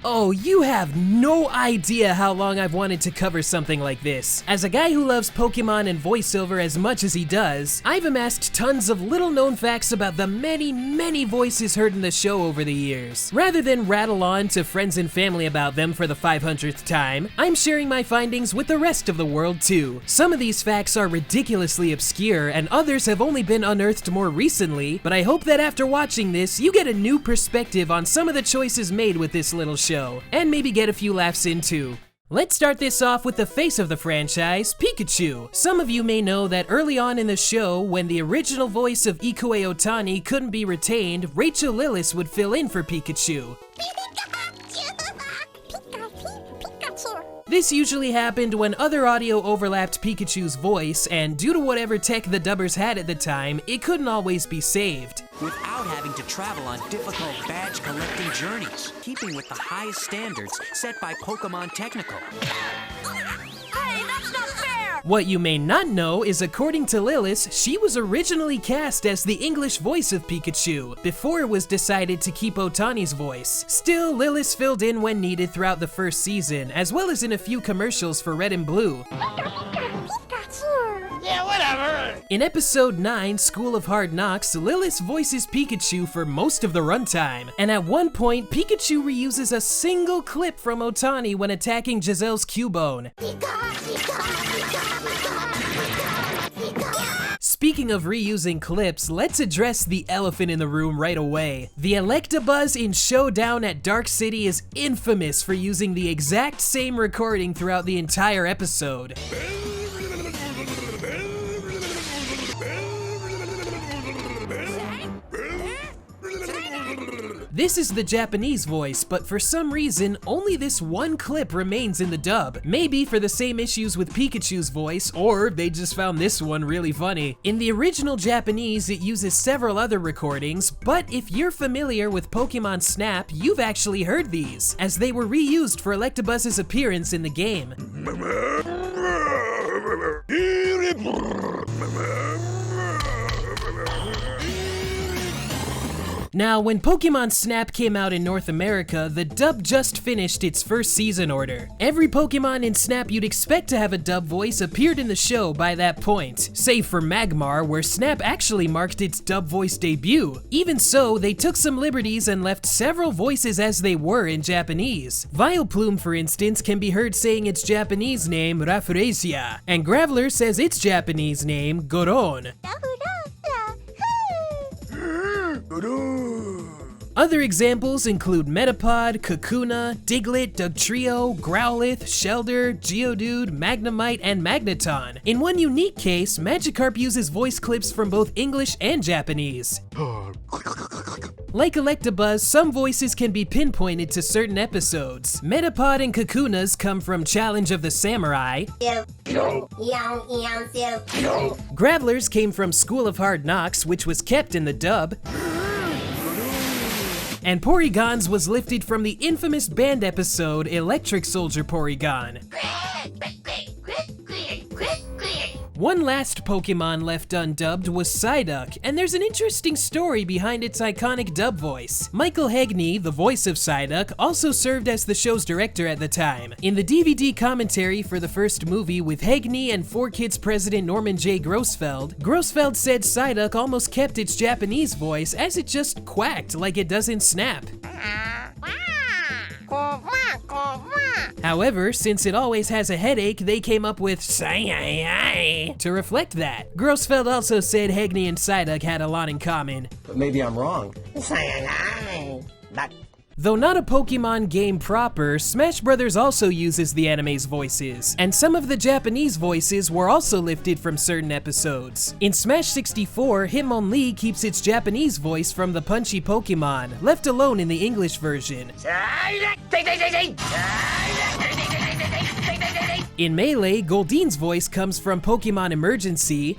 Oh, you have no idea how long I've wanted to cover something like this. As a guy who loves Pokemon and voiceover as much as he does, I've amassed tons of little known facts about the many voices heard in the show over the years. Rather than rattle on to friends and family about them for the 500th time, I'm sharing my findings with the rest of the world too. Some of these facts are ridiculously obscure and others have only been unearthed more recently, but I hope that after watching this, you get a new perspective on some of the choices made with this little show. And maybe get a few laughs in too. Let's start this off with the face of the franchise, Pikachu. Some of you may know that early on in the show, when the original voice of Ikue Otani couldn't be retained, Rachel Lillis would fill in for Pikachu. This usually happened when other audio overlapped Pikachu's voice, and due to whatever tech the dubbers had at the time, it couldn't always be saved. Without having to travel on difficult badge collecting journeys, keeping with the highest standards set by Pokemon Technical. Hey, that's not fair! What you may not know is, according to Lillis, she was originally cast as the English voice of Pikachu, before it was decided to keep Otani's voice. Still, Lillis filled in when needed throughout the first season, as well as in a few commercials for Red and Blue. Yeah, whatever! In episode 9, School of Hard Knocks, Lillis voices Pikachu for most of the runtime, and at one point, Pikachu reuses a single clip from Otani when attacking Giselle's Cubone. Speaking of reusing clips, let's address the elephant in the room right away. The Electabuzz in Showdown at Dark City is infamous for using the exact same recording throughout the entire episode. This is the Japanese voice, but for some reason, only this one clip remains in the dub. Maybe for the same issues with Pikachu's voice, or they just found this one really funny. In the original Japanese, it uses several other recordings, but if you're familiar with Pokemon Snap, you've actually heard these, as they were reused for Electabuzz's appearance in the game. Now, when Pokemon Snap came out in North America, the dub just finished its first season order. Every Pokemon in Snap you'd expect to have a dub voice appeared in the show by that point, save for Magmar, where Snap actually marked its dub voice debut. Even so, they took some liberties and left several voices as they were in Japanese. Vileplume, for instance, can be heard saying its Japanese name Rafflesia, and Graveler says its Japanese name Goron. Other examples include Metapod, Kakuna, Diglett, Dugtrio, Growlithe, Shelder, Geodude, Magnemite, and Magneton. In one unique case, Magikarp uses voice clips from both English and Japanese. Like Electabuzz, some voices can be pinpointed to certain episodes. Metapod and Kakuna's come from Challenge of the Samurai. Graveler's came from School of Hard Knocks, which was kept in the dub. And Porygon's was lifted from the infamous band episode Electric Soldier Porygon. One last Pokemon left undubbed was Psyduck, and there's an interesting story behind its iconic dub voice. Michael Hegney, the voice of Psyduck, also served as the show's director at the time. In the DVD commentary for the first movie with Hegney and 4Kids president Norman J. Grossfeld said Psyduck almost kept its Japanese voice as it just quacked like it does in Snap. However, since it always has a headache, they came up with Sai to reflect that. Grossfeld also said Hegney and Psyduck had a lot in common. But maybe I'm wrong. Though not a Pokemon game proper, Smash Bros. Also uses the anime's voices, and some of the Japanese voices were also lifted from certain episodes. In Smash 64, Hitmonlee keeps its Japanese voice from the punchy Pokemon, left alone in the English version. In Melee, Goldine's voice comes from Pokemon Emergency,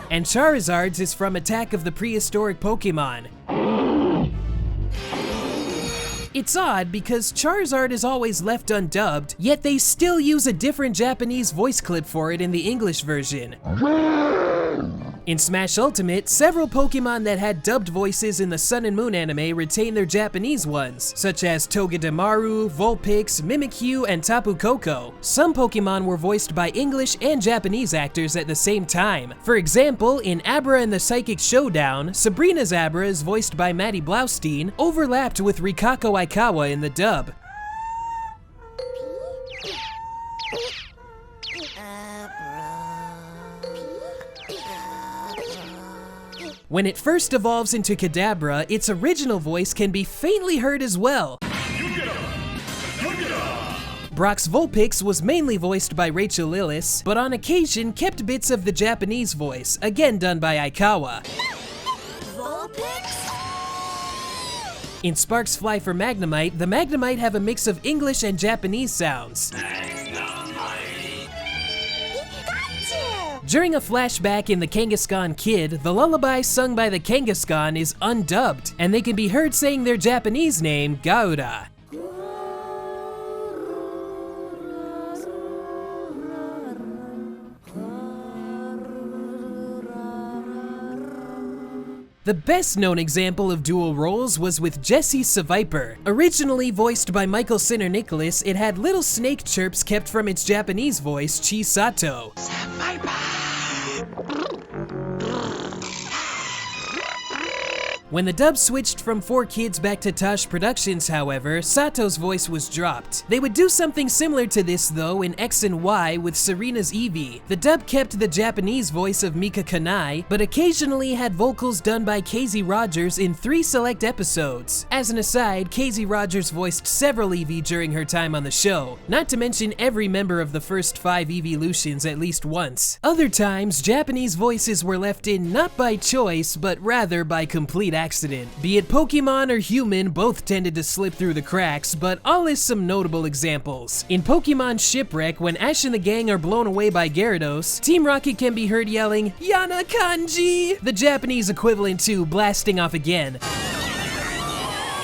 and Charizard's is from Attack of the Prehistoric Pokemon. It's odd because Charizard is always left undubbed, yet they still use a different Japanese voice clip for it in the English version. In Smash Ultimate, several Pokemon that had dubbed voices in the Sun and Moon anime retain their Japanese ones, such as Togedemaru, Vulpix, Mimikyu, and Tapu Koko. Some Pokemon were voiced by English and Japanese actors at the same time. For example, in Abra and the Psychic Showdown, Sabrina's Abra is voiced by Maddie Blaustein, overlapped with Rikako Aikawa in the dub. When it first evolves into Kadabra, its original voice can be faintly heard as well. Brock's Vulpix was mainly voiced by Rachel Lillis, but on occasion kept bits of the Japanese voice, again done by Aikawa. In Sparks Fly for Magnemite, the Magnemite have a mix of English and Japanese sounds. During a flashback in the Kangaskhan Kid, the lullaby sung by the Kangaskhan is undubbed, and they can be heard saying their Japanese name, Gaura. The best known example of dual roles was with Jessie Seviper. Originally voiced by Michael Sinner-Nicholas, it had little snake chirps kept from its Japanese voice, Chisato. When the dub switched from 4Kids back to Tosh Productions, however, Sato's voice was dropped. They would do something similar to this though in X and Y with Serena's Eevee. The dub kept the Japanese voice of Mika Kanai, but occasionally had vocals done by Casey Rogers in 3 select episodes. As an aside, Casey Rogers voiced several Eevee during her time on the show, not to mention every member of the first 5 Eeveelutions at least once. Other times, Japanese voices were left in not by choice, but rather by complete accident. Be it Pokemon or human, both tended to slip through the cracks, but I'll list some notable examples. In Pokemon Shipwreck, when Ash and the gang are blown away by Gyarados, Team Rocket can be heard yelling, "Yana Kanji!" the Japanese equivalent to blasting off again.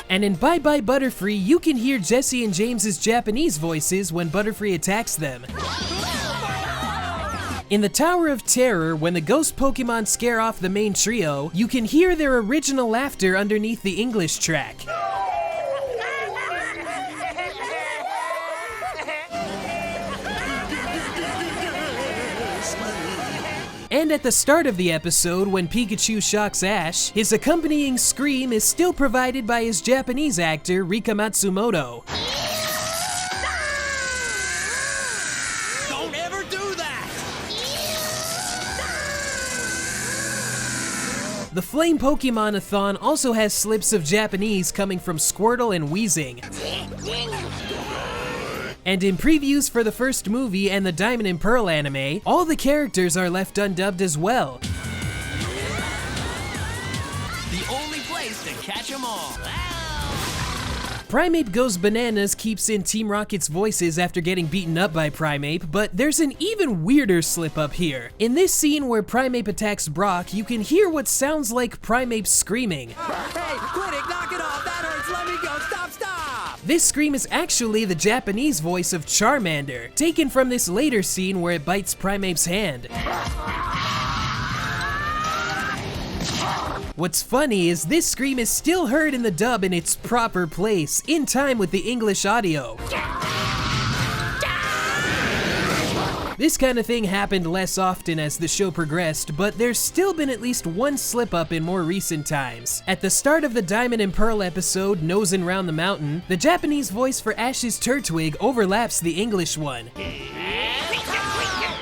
And in Bye Bye Butterfree, you can hear Jesse and James's Japanese voices when Butterfree attacks them. In the Tower of Terror, when the ghost Pokemon scare off the main trio, you can hear their original laughter underneath the English track. And at the start of the episode, when Pikachu shocks Ash, his accompanying scream is still provided by his Japanese actor, Rika Matsumoto. Don't ever do that! The Flame Pokemon-a-thon also has slips of Japanese coming from Squirtle and Weezing. And in previews for the first movie and the Diamond and Pearl anime, all the characters are left undubbed as well. The only place to catch 'em all. Primeape Goes Bananas keeps in Team Rocket's voices after getting beaten up by Primeape, but there's an even weirder slip up here. In this scene where Primeape attacks Brock, you can hear what sounds like Primeape screaming. Hey, quit it, knock it off, that hurts, let me go, stop, stop! This scream is actually the Japanese voice of Charmander, taken from this later scene where it bites Primeape's hand. What's funny is this scream is still heard in the dub in its proper place, in time with the English audio. This kind of thing happened less often as the show progressed, but there's still been at least one slip up in more recent times. At the start of the Diamond and Pearl episode, Nosin' Round the Mountain, the Japanese voice for Ash's Turtwig overlaps the English one.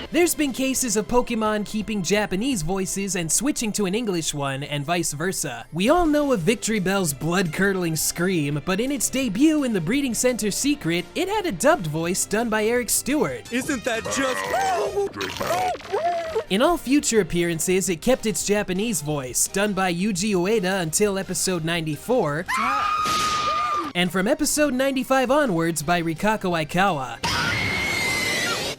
There's been cases of Pokemon keeping Japanese voices and switching to an English one, and vice versa. We all know of Victory Bell's blood-curdling scream, but in its debut in the Breeding Center Secret, it had a dubbed voice done by Eric Stewart. Isn't that just... In all future appearances, it kept its Japanese voice, done by Yuji Ueda until episode 94, and from episode 95 onwards by Rikako Aikawa.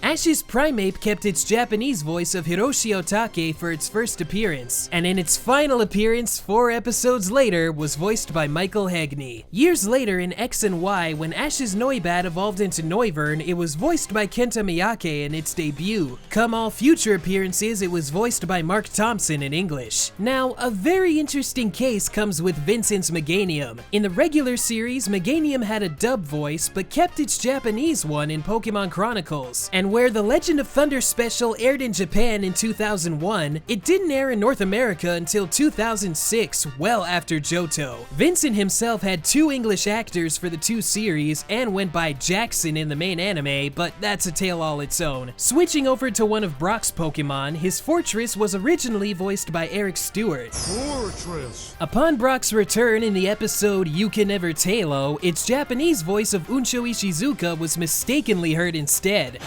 Ash's Primeape kept its Japanese voice of Hiroshi Otake for its first appearance, and in its final appearance 4 episodes later was voiced by Michael Hegney. Years later in X and Y, when Ash's Noibat evolved into Noivern, it was voiced by Kenta Miyake in its debut. Come all future appearances, it was voiced by Mark Thompson in English. Now, a very interesting case comes with Vincent's Meganium. In the regular series, Meganium had a dub voice, but kept its Japanese one in Pokemon Chronicles. And where the Legend of Thunder special aired in Japan in 2001, it didn't air in North America until 2006, well after Johto. Vincent himself had 2 English actors for the 2 series and went by Jackson in the main anime, but that's a tale all its own. Switching over to one of Brock's Pokemon, his Fortress was originally voiced by Eric Stewart. Fortress. Upon Brock's return in the episode You Can Never Talo, its Japanese voice of Uncho Ishizuka was mistakenly heard instead.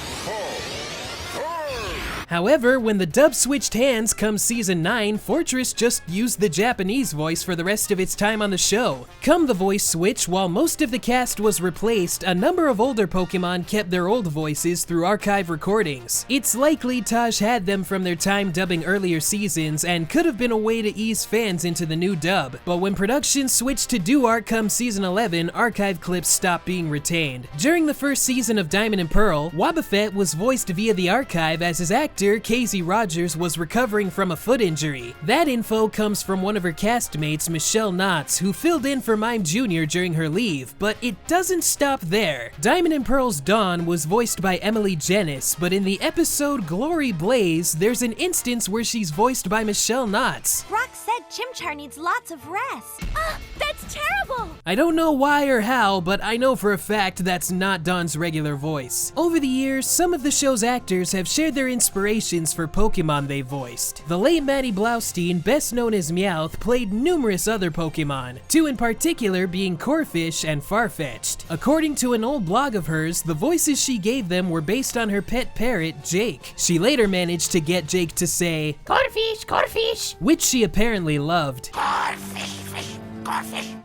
However, when the dub switched hands come season 9, Fortress just used the Japanese voice for the rest of its time on the show. Come the voice switch, while most of the cast was replaced, a number of older Pokemon kept their old voices through archive recordings. It's likely Taj had them from their time dubbing earlier seasons and could have been a way to ease fans into the new dub. But when production switched to Duart come season 11, archive clips stopped being retained. During the first season of Diamond and Pearl, Wobbuffet was voiced via the archive as his actor Casey Rogers was recovering from a foot injury. That info comes from one of her castmates, Michelle Knotts, who filled in for Mime Jr. during her leave, but it doesn't stop there. Diamond and Pearl's Dawn was voiced by Emily Jennis, but in the episode Glory Blaze, there's an instance where she's voiced by Michelle Knotts. Brock said Chimchar needs lots of rest. That's terrible! I don't know why or how, but I know for a fact that's not Dawn's regular voice. Over the years, some of the show's actors have shared their inspirations for Pokemon they voiced. The late Maddie Blaustein, best known as Meowth, played numerous other Pokemon, 2 in particular being Corphish and Farfetch'd. According to an old blog of hers, the voices she gave them were based on her pet parrot, Jake. She later managed to get Jake to say, "Corphish, Corphish," which she apparently loved. Corphish.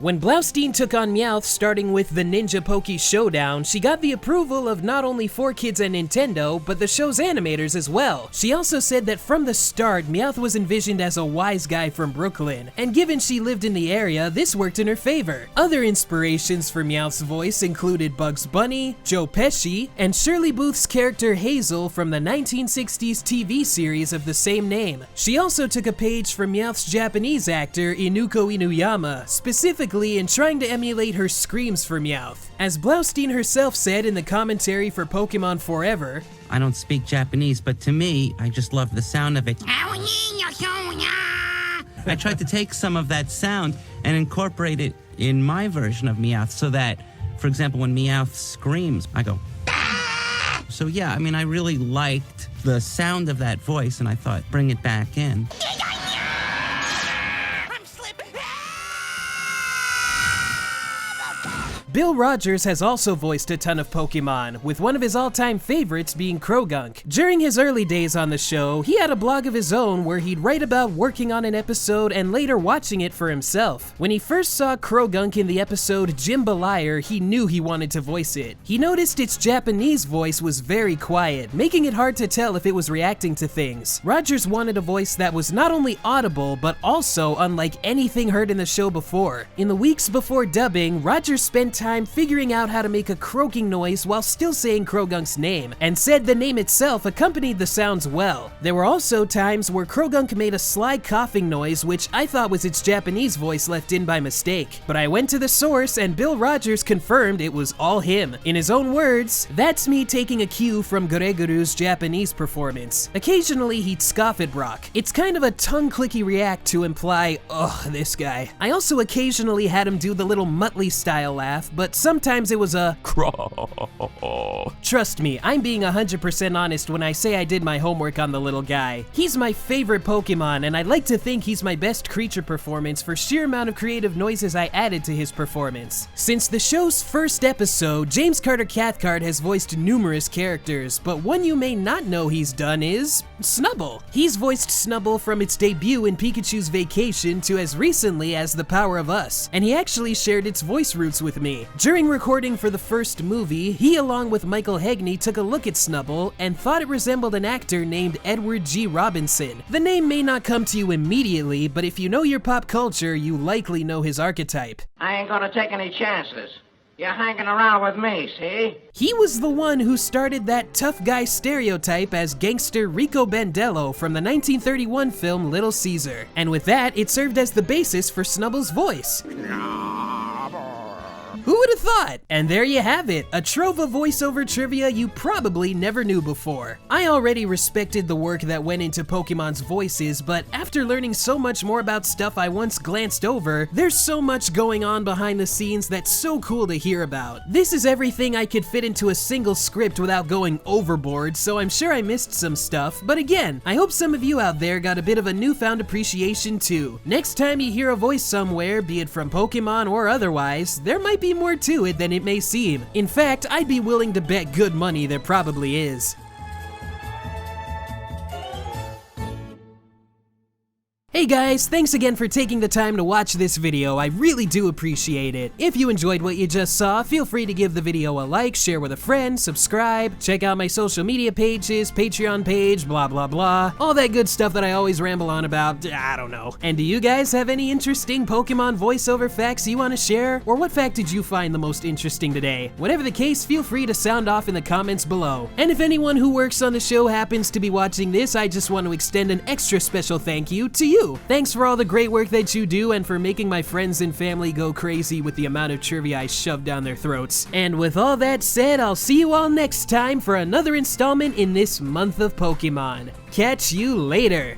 When Blaustein took on Meowth starting with the Ninja Poke Showdown, she got the approval of not only 4Kids and Nintendo, but the show's animators as well. She also said that from the start, Meowth was envisioned as a wise guy from Brooklyn, and given she lived in the area, this worked in her favor. Other inspirations for Meowth's voice included Bugs Bunny, Joe Pesci, and Shirley Booth's character Hazel from the 1960s TV series of the same name. She also took a page from Meowth's Japanese actor Inuko Inuyama, specifically in trying to emulate her screams for Meowth. As Blaustein herself said in the commentary for Pokemon Forever, I don't speak Japanese, but to me, I just love the sound of it. I tried to take some of that sound and incorporate it in my version of Meowth so that, for example, when Meowth screams, I go, "Ah!" So yeah, I mean, I really liked the sound of that voice and I thought, bring it back in. Bill Rogers has also voiced a ton of Pokemon, with one of his all-time favorites being Krogunk. During his early days on the show, he had a blog of his own where he'd write about working on an episode and later watching it for himself. When he first saw Krogunk in the episode Jambalaya, he knew he wanted to voice it. He noticed its Japanese voice was very quiet, making it hard to tell if it was reacting to things. Rogers wanted a voice that was not only audible, but also unlike anything heard in the show before. In the weeks before dubbing, Rogers spent time figuring out how to make a croaking noise while still saying Krogunk's name, and said the name itself accompanied the sounds well. There were also times where Krogunk made a sly coughing noise, which I thought was its Japanese voice left in by mistake. But I went to the source and Bill Rogers confirmed it was all him. In his own words, "That's me taking a cue from Gregoru's Japanese performance. Occasionally he'd scoff at Brock. It's kind of a tongue-clicky react to imply, ugh, this guy. I also occasionally had him do the little Muttley style laugh, but sometimes it was a craw. Trust me, I'm being 100% honest when I say I did my homework on the little guy. He's my favorite Pokemon, and I'd like to think he's my best creature performance for sheer amount of creative noises I added to his performance. Since the show's first episode, James Carter Cathcart has voiced numerous characters, but one you may not know he's done is Snubbull. He's voiced Snubbull from its debut in Pikachu's Vacation to as recently as The Power of Us, and he actually shared its voice roots with me. During recording for the first movie, he along with Michael Hegney took a look at Snubbull and thought it resembled an actor named Edward G. Robinson. The name may not come to you immediately, but if you know your pop culture, you likely know his archetype. I ain't gonna take any chances. You're hanging around with me, see? He was the one who started that tough guy stereotype as gangster Rico Bandello from the 1931 film Little Caesar. And with that, it served as the basis for Snubbull's voice. Who would have thought? And there you have it, a trove of voiceover trivia you probably never knew before. I already respected the work that went into Pokemon's voices, but after learning so much more about stuff I once glanced over, there's so much going on behind the scenes that's so cool to hear about. This is everything I could fit into a single script without going overboard, so I'm sure I missed some stuff, but again, I hope some of you out there got a bit of a newfound appreciation too. Next time you hear a voice somewhere, be it from Pokemon or otherwise, there might be more to it than it may seem. In fact, I'd be willing to bet good money there probably is. Hey guys, thanks again for taking the time to watch this video, I really do appreciate it. If you enjoyed what you just saw, feel free to give the video a like, share with a friend, subscribe, check out my social media pages, Patreon page, blah blah blah, all that good stuff that I always ramble on about, I don't know. And do you guys have any interesting Pokemon voiceover facts you want to share? Or what fact did you find the most interesting today? Whatever the case, feel free to sound off in the comments below. And if anyone who works on the show happens to be watching this, I just want to extend an extra special thank you to you. Thanks for all the great work that you do and for making my friends and family go crazy with the amount of trivia I shove down their throats. And with all that said, I'll see you all next time for another installment in this month of Pokemon. Catch you later!